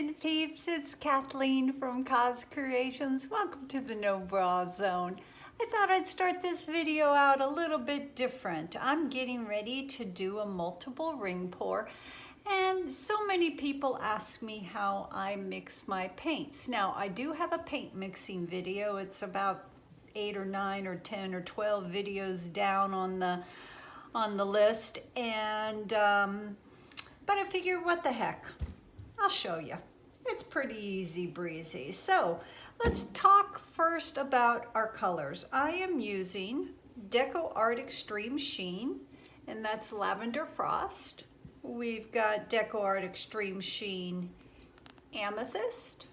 and peeps, it's Kathleen from COZ Creations. Welcome to the No Bra Zone. I thought I'd start this video out a little bit different. I'm getting ready to do a multiple ring pour, and so many people ask me how I mix my paints. Now, I do have a paint mixing video. It's about 8 or 9 or 10 or 12 videos down on the list, and but I figured, what the heck, I'll show you. It's pretty easy breezy. So let's talk first about our colors. I am using Decoart Extreme Sheen, and that's Lavender Frost. We've got Decoart Extreme Sheen Amethyst.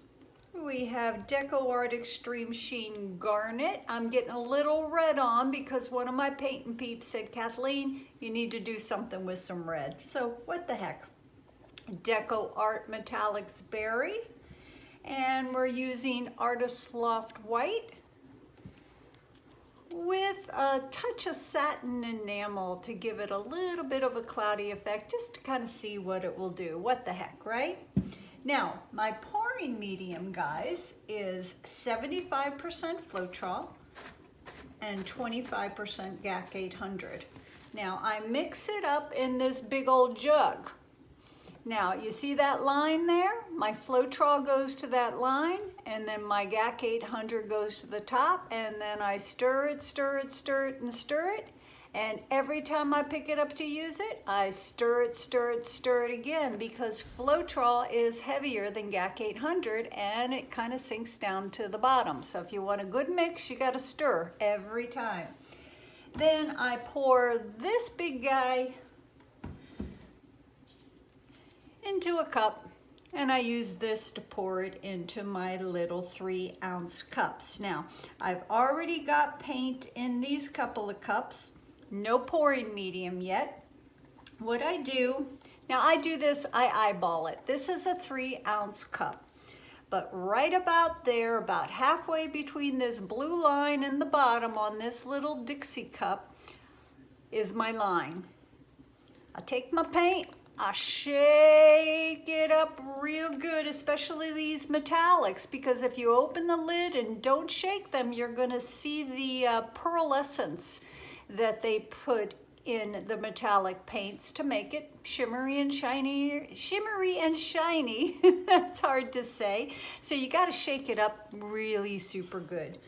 We have Decoart Extreme Sheen Garnet. I'm getting a little red on because one of my painting peeps said, Kathleen, you need to do something with some red. So what the heck? Decoart Metallics Berry, and we're using Artist Loft White with a touch of Satin Enamel to give it a little bit of a cloudy effect, just to kind of see what it will do. What the heck, right? Now, my pouring medium, guys, is 75% Floetrol and 25% GAC 800. Now, I mix it up in this big old jug. Now, you see that line there? My Floetrol goes to that line, and then my GAC 800 goes to the top, and then I stir it, stir it, stir it, and stir it. And every time I pick it up to use it, I stir it, stir it, stir it again, because Floetrol is heavier than GAC 800, and it kind of sinks down to the bottom. So if you want a good mix, you got to stir every time. Then I pour this big guy into a cup, and I use this to pour it into my little 3-ounce cups. Now, I've already got paint in these couple of cups, no pouring medium yet. What I do, now I do this, I eyeball it. This is a 3-ounce cup, but right about there, about halfway between this blue line and the bottom on this little Dixie cup is my line. I take my paint, I shake it up real good, especially these metallics, because if you open the lid and don't shake them, you're gonna see the pearlescence that they put in the metallic paints to make it shimmery and shiny. That's hard to say. So you gotta shake it up really super good.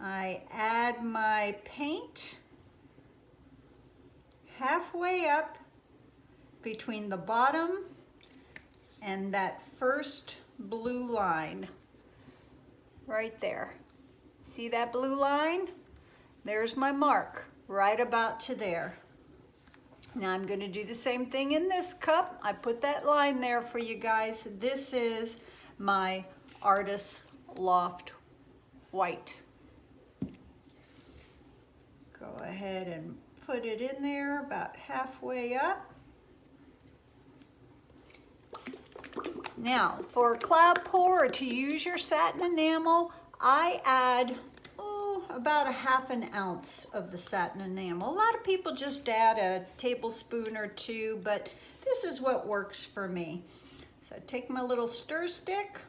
I add my paint halfway up between the bottom and that first blue line right there. See that blue line? There's my mark, right about to there. Now I'm going to do the same thing in this cup. I put that line there for you guys. This is my Artist Loft White. Go ahead and put it in there about halfway up. Now, for a cloud pour, or to use your satin enamel, I add about a ½ ounce of the satin enamel. A lot of people just add a tablespoon or 2, but this is what works for me. So I take my little stir stick,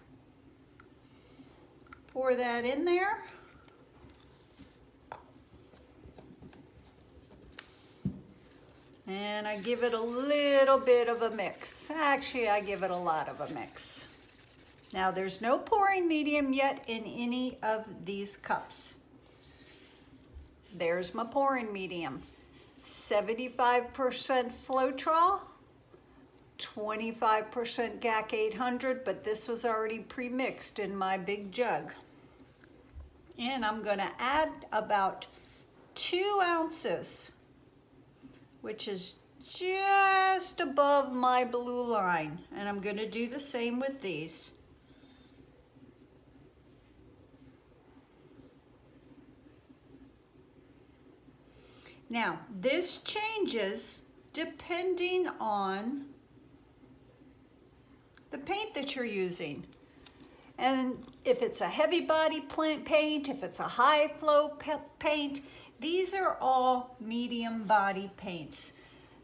pour that in there. And I give it a little bit of a mix. Actually, I give it a lot of a mix. Now, there's no pouring medium yet in any of these cups. There's my pouring medium. 75% Floetrol, 25% GAC 800, but this was already pre-mixed in my big jug. And I'm gonna add about 2 ounces, which is just above my blue line. And I'm gonna do the same with these. Now, this changes depending on the paint that you're using. And if it's a heavy body paint, if it's a high flow paint, these are all medium body paints.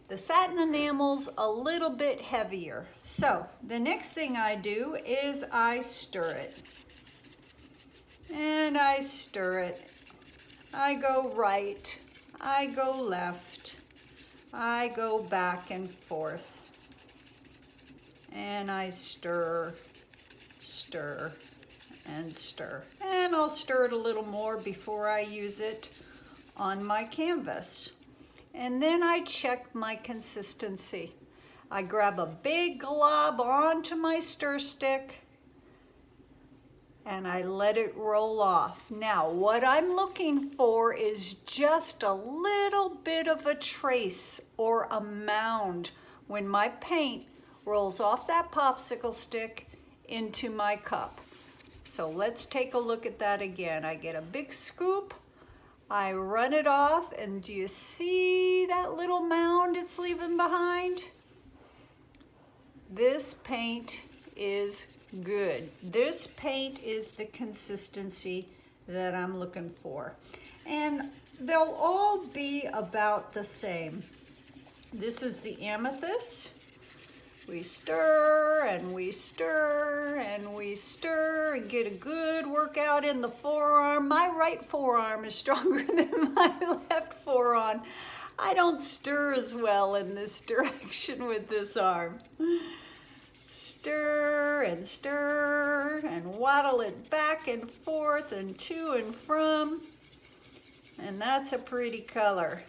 The Satin Enamels a little bit heavier. So the next thing I do is I stir it. And I stir it. I go right, I go left, I go back and forth. And I stir, stir, and stir. And I'll stir it a little more before I use it on my canvas. And then I check my consistency. I grab a big glob onto my stir stick and I let it roll off. Now, what I'm looking for is just a little bit of a trace or a mound when my paint rolls off that popsicle stick into my cup. So let's take a look at that again. I get a big scoop, I run it off, and do you see that little mound it's leaving behind? This paint is good. This paint is the consistency that I'm looking for. And they'll all be about the same. This is the Amethyst. We stir and we stir and we stir and get a good workout in the forearm. My right forearm is stronger than my left forearm. I don't stir as well in this direction with this arm. Stir and waddle it back and forth and to and from. And that's a pretty color.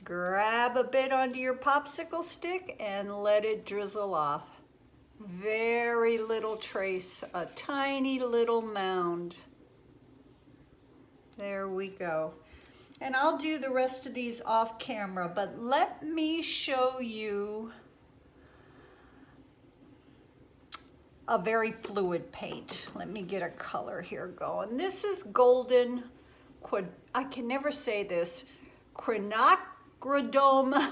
Grab a bit onto your popsicle stick and let it drizzle off. Very little trace, a tiny little mound. There we go. And I'll do the rest of these off camera, but let me show you a very fluid paint. Let me get a color here going. This is golden, I can never say this, quinacridone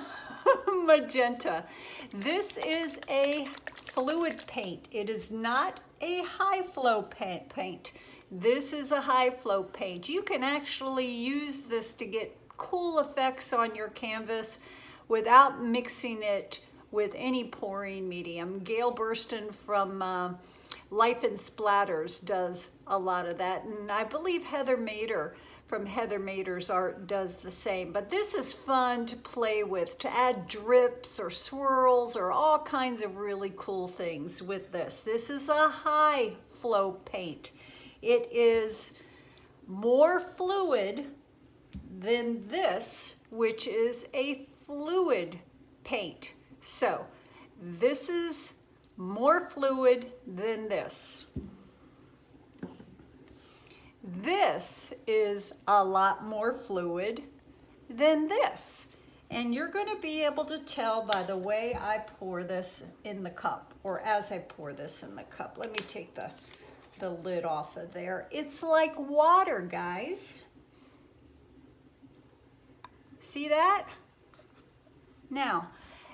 magenta. This is a fluid paint. It is not a high flow paint. This is a high flow paint. You can actually use this to get cool effects on your canvas without mixing it with any pouring medium. Gail Burston from Life in Splatters does a lot of that, and I believe Heather Mader from Heather Mader's art does the same. But this is fun to play with, to add drips or swirls or all kinds of really cool things with this. This is a high flow paint. It is more fluid than this, which is a fluid paint. So this is more fluid than this. This is a lot more fluid than this. And you're going to be able to tell by the way I pour this in the cup, or as I pour this in the cup. Let me take the lid off of there. It's like water, guys. See that? Now,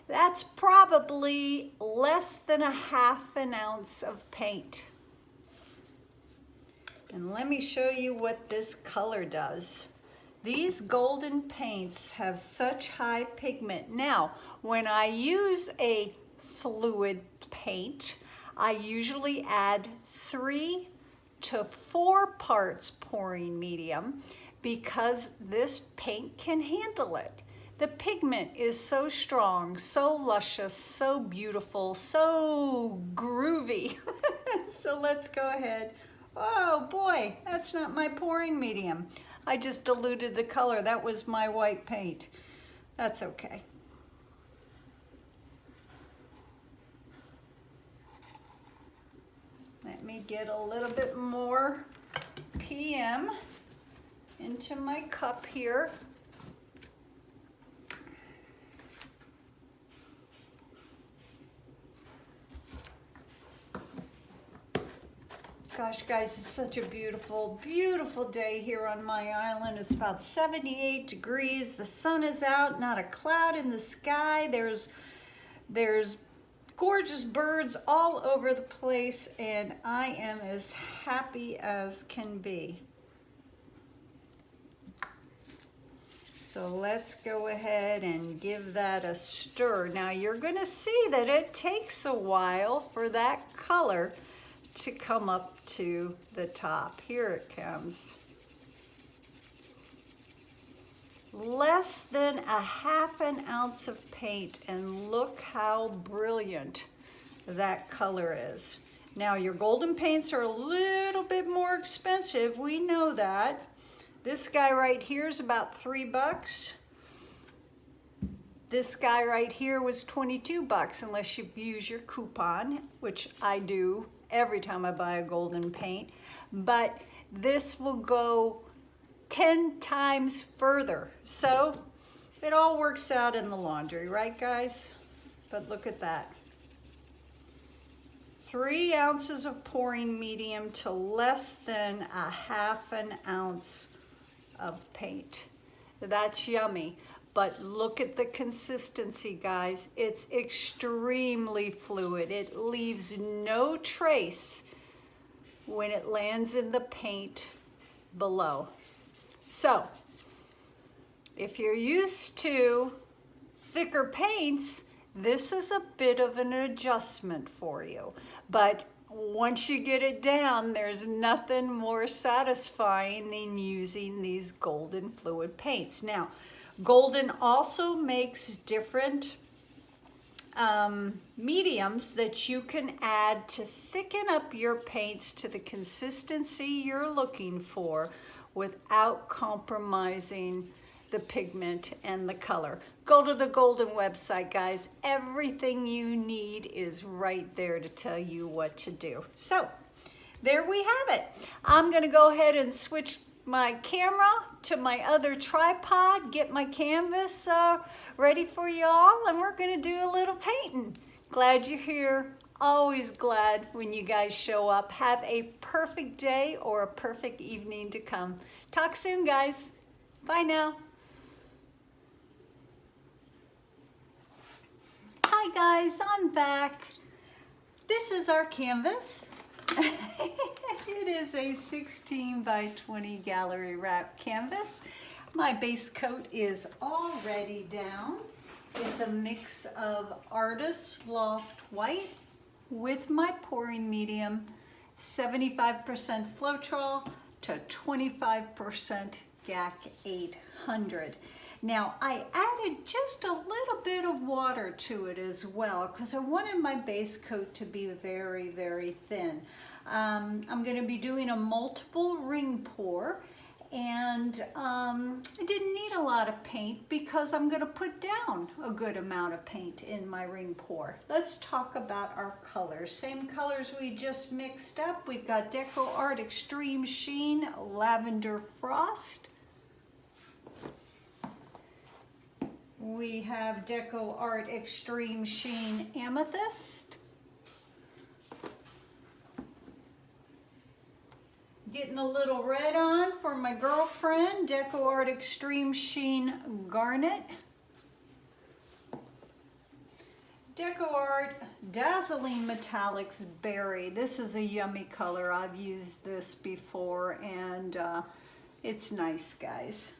that's probably less than a ½ ounce of paint. And let me show you what this color does. These golden paints have such high pigment. Now, when I use a fluid paint, I usually add 3 to 4 parts pouring medium because this paint can handle it. The pigment is so strong, so luscious, so beautiful, so groovy. So let's go ahead. Oh boy, that's not my pouring medium. I just diluted the color. That was my white paint. That's okay. Let me get a little bit more PM into my cup here. Gosh, guys, it's such a beautiful, beautiful day here on my island. It's about 78 degrees. The sun is out, not a cloud in the sky. There's gorgeous birds all over the place, and I am as happy as can be. So let's go ahead and give that a stir. Now you're gonna see that it takes a while for that color to come up to the top. Here it comes. Less than a half an ounce of paint, and look how brilliant that color is. Now your golden paints are a little bit more expensive, we know that. This guy right here is about $3. This guy right here was $22 unless you use your coupon, which I do every time I buy a golden paint. But this will go 10 times further. So it all works out in the laundry, right guys? But look at that. 3 ounces of pouring medium to less than a half an ounce of paint. That's yummy. But look at the consistency, guys. It's extremely fluid. It leaves no trace when it lands in the paint below. So, if you're used to thicker paints, this is a bit of an adjustment for you. But once you get it down, there's nothing more satisfying than using these golden fluid paints. Now, golden also makes different mediums that you can add to thicken up your paints to the consistency you're looking for without compromising the pigment and the color. Go to the golden website, guys. Everything you need is right there to tell you what to do. So there we have it. I'm gonna go ahead and switch my camera to my other tripod, get my canvas ready for y'all, and we're gonna do a little painting. Glad you're here. Always glad when you guys show up. Have a perfect day or a perfect evening to come. Talk soon, guys. Bye now. Hi guys, I'm back. This is our canvas. It is a 16 by 20 gallery wrap canvas. My base coat is already down. It's a mix of Artist Loft White with my pouring medium, 75% Floetrol to 25% GAC 800. Now, I added just a little bit of water to it as well because I wanted my base coat to be very, very thin. I'm going to be doing a multiple ring pour, and I didn't need a lot of paint because I'm going to put down a good amount of paint in my ring pour. Let's talk about our colors. Same colors we just mixed up. We've got Decoart Extreme Sheen Lavender Frost. We have Decoart Extreme Sheen Amethyst. Getting a little red on for my girlfriend, Decoart Extreme Sheen Garnet. Decoart Dazzling Metallics Berry. This is a yummy color. I've used this before, and it's nice, guys.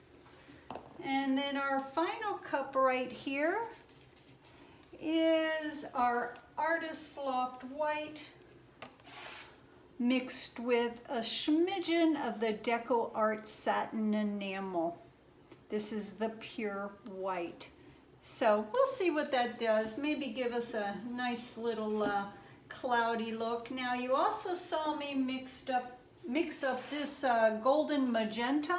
And then our final cup right here is our Artist Loft White mixed with a smidgen of the Decoart Satin Enamel. This is the pure white. So we'll see what that does. Maybe give us a nice little cloudy look. Now you also saw me mix up this golden magenta.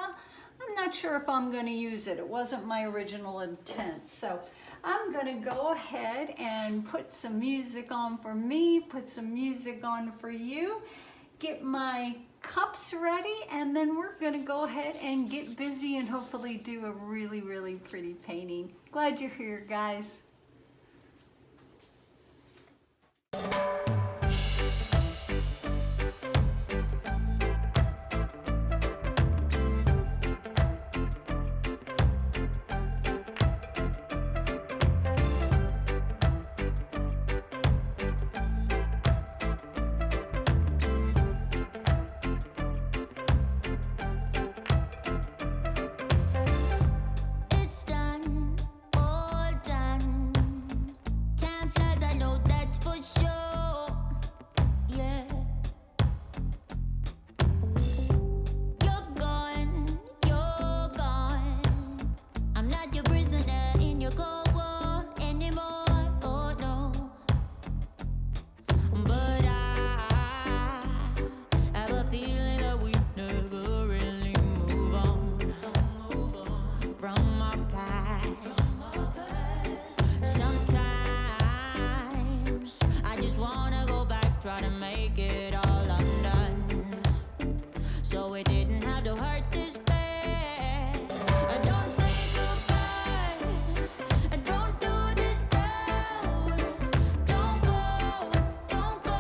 I'm not sure if I'm going to use it. It wasn't my original intent. So I'm going to go ahead and put some music on for me, put some music on for you, get my cups ready, and then we're going to go ahead and get busy and hopefully do a really, really pretty painting. Glad you're here, guys. It's back, try to make it all undone. So it didn't have to hurt this bad. Don't say goodbye, don't do this now. Don't go, don't go,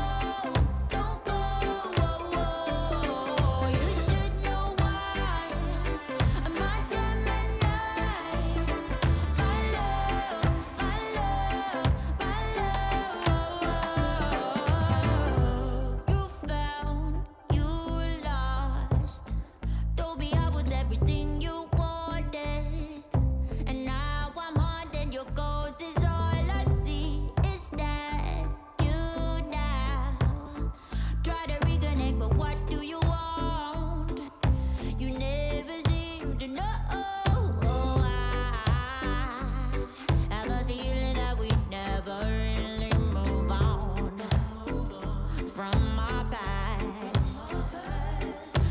don't go. You should know why. My Gemini, my love, my love, my love. You found, you lost. Told me I was everything you wanted, and now I'm haunted. Your ghost is all I see. Is that you now? Try to reconnect, but what do you want? You never seem to know. I have a feeling that we never really move on from our past.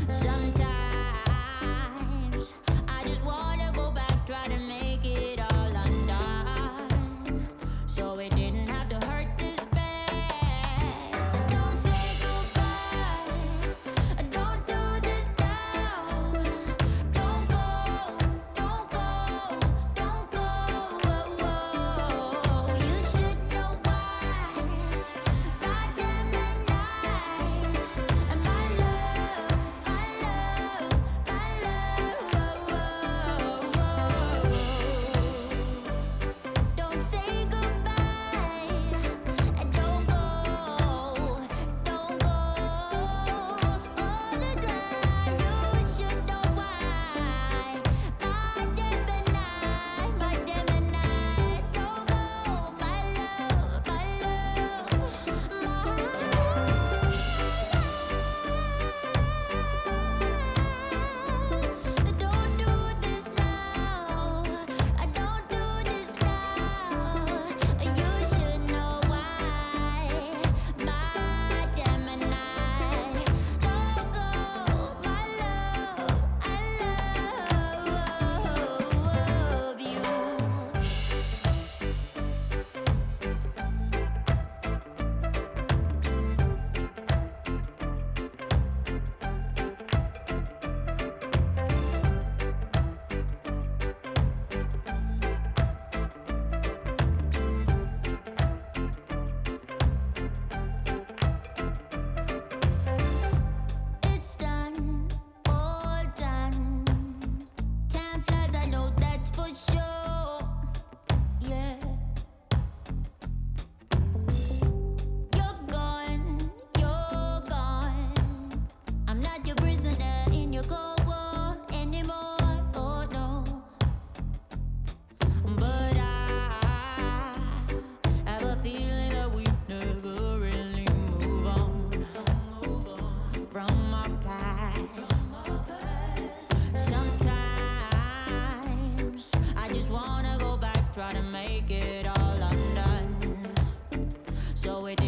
Sometimes I just wanna go back, try to make it all undone. So it didn't have to hurt this bad. So don't say goodbye, don't do this now. Don't go, don't go, don't go. You should know why. My Gemini, and my love, my love, my love. Don't say goodbye, and don't go, don't go. You should know why. My Gemini, don't go, my love, my love, Don't do this now. Don't do this now. You should know why. My Gemini, don't go, my love. I love you. It's done, all done. Time flies, I know that's for sure. Yeah. You're gone, you're gone. I'm not your prisoner in your cold war anymore. Oh no. But I have a feeling that we never really move on from our past. Sometimes I just wanna go back, try to make it all undone. So it